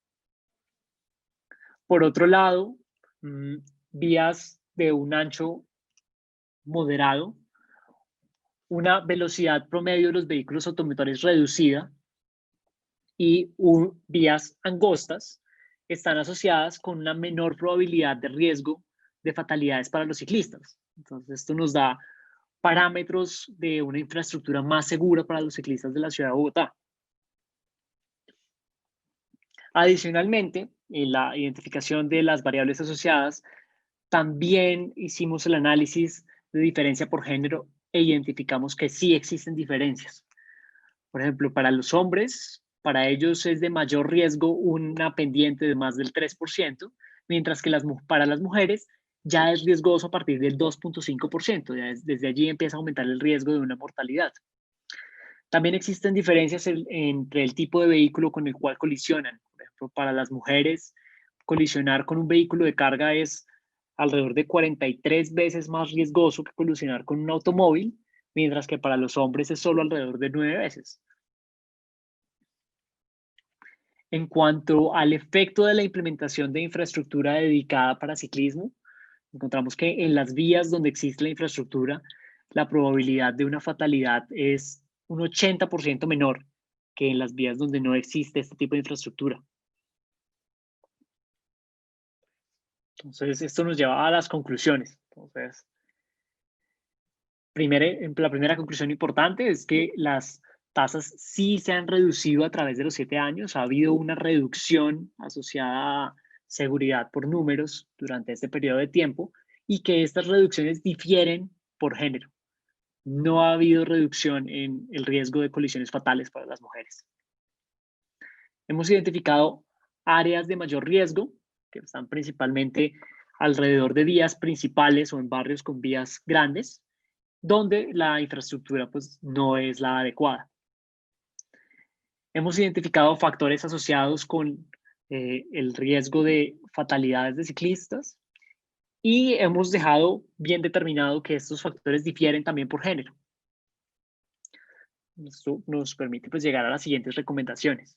Por otro lado, vías de un ancho moderado, una velocidad promedio de los vehículos automotores reducida y vías angostas están asociadas con una menor probabilidad de riesgo de fatalidades para los ciclistas. Entonces, esto nos da parámetros de una infraestructura más segura para los ciclistas de la ciudad de Bogotá. Adicionalmente, en la identificación de las variables asociadas, también hicimos el análisis de diferencia por género e identificamos que sí existen diferencias. Por ejemplo, para los hombres, para ellos es de mayor riesgo una pendiente de más del 3%, mientras que para las mujeres ya es riesgoso a partir del 2.5%. Desde allí empieza a aumentar el riesgo de una mortalidad. También existen diferencias entre el tipo de vehículo con el cual colisionan. Por ejemplo, para las mujeres, colisionar con un vehículo de carga es alrededor de 43 veces más riesgoso que colisionar con un automóvil, mientras que para los hombres es solo alrededor de 9 veces. En cuanto al efecto de la implementación de infraestructura dedicada para ciclismo, encontramos que en las vías donde existe la infraestructura, la probabilidad de una fatalidad es un 80% menor que en las vías donde no existe este tipo de infraestructura. Entonces, esto nos lleva a las conclusiones. Entonces, la primera conclusión importante es que las tasas sí se han reducido a través de los 7 años. Ha habido una reducción asociada a seguridad por números durante este periodo de tiempo y que estas reducciones difieren por género. No ha habido reducción en el riesgo de colisiones fatales para las mujeres. Hemos identificado áreas de mayor riesgo que están principalmente alrededor de vías principales o en barrios con vías grandes, donde la infraestructura pues, no es la adecuada. Hemos identificado factores asociados con el riesgo de fatalidades de ciclistas y hemos dejado bien determinado que estos factores difieren también por género. Esto nos permite pues, llegar a las siguientes recomendaciones.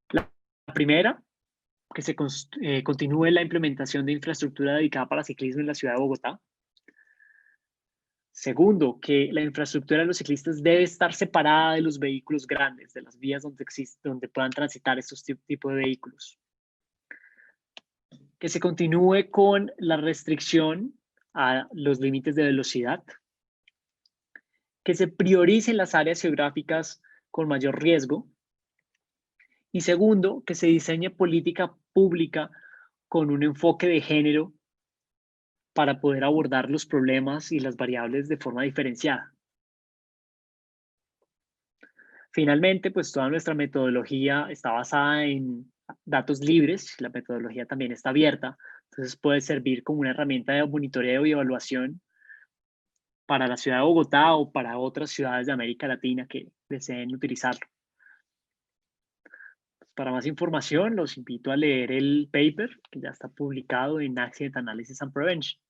La primera, que se continúe la implementación de infraestructura dedicada para ciclismo en la ciudad de Bogotá. Segundo, que la infraestructura de los ciclistas debe estar separada de los vehículos grandes, de las vías donde puedan transitar estos tipos de vehículos. Que se continúe con la restricción a los límites de velocidad. Que se prioricen las áreas geográficas con mayor riesgo. Y segundo, que se diseñe política pública con un enfoque de género para poder abordar los problemas y las variables de forma diferenciada. Finalmente, pues toda nuestra metodología está basada en datos libres, la metodología también está abierta, entonces puede servir como una herramienta de monitoreo y evaluación para la ciudad de Bogotá o para otras ciudades de América Latina que deseen utilizarlo. Para más información, los invito a leer el paper que ya está publicado en Accident Analysis and Prevention.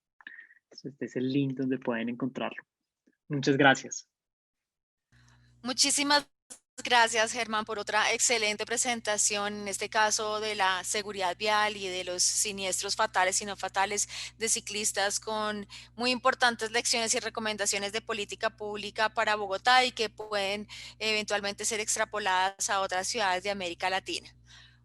Este es el link donde pueden encontrarlo. Muchas gracias. Muchísimas gracias, Germán, por otra excelente presentación, en este caso de la seguridad vial y de los siniestros fatales y no fatales de ciclistas, con muy importantes lecciones y recomendaciones de política pública para Bogotá y que pueden eventualmente ser extrapoladas a otras ciudades de América Latina.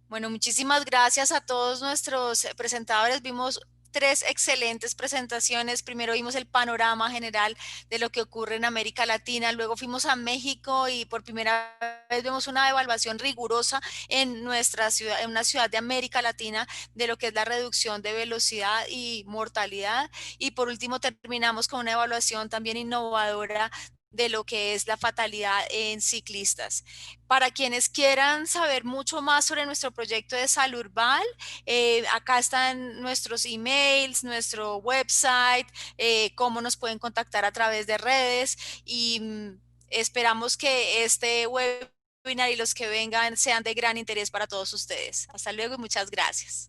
Bueno, muchísimas gracias a todos nuestros presentadores. Vimos 3 excelentes presentaciones. Primero vimos el panorama general de lo que ocurre en América Latina, luego fuimos a México y por primera vez vemos una evaluación rigurosa en nuestra ciudad, en una ciudad de América Latina, de lo que es la reducción de velocidad y mortalidad. Y por último terminamos con una evaluación también innovadora de lo que es la fatalidad en ciclistas. Para quienes quieran saber mucho más sobre nuestro proyecto de Salurbal, acá están nuestros emails, nuestro website, cómo nos pueden contactar a través de redes y esperamos que este webinar y los que vengan sean de gran interés para todos ustedes. Hasta luego y muchas gracias.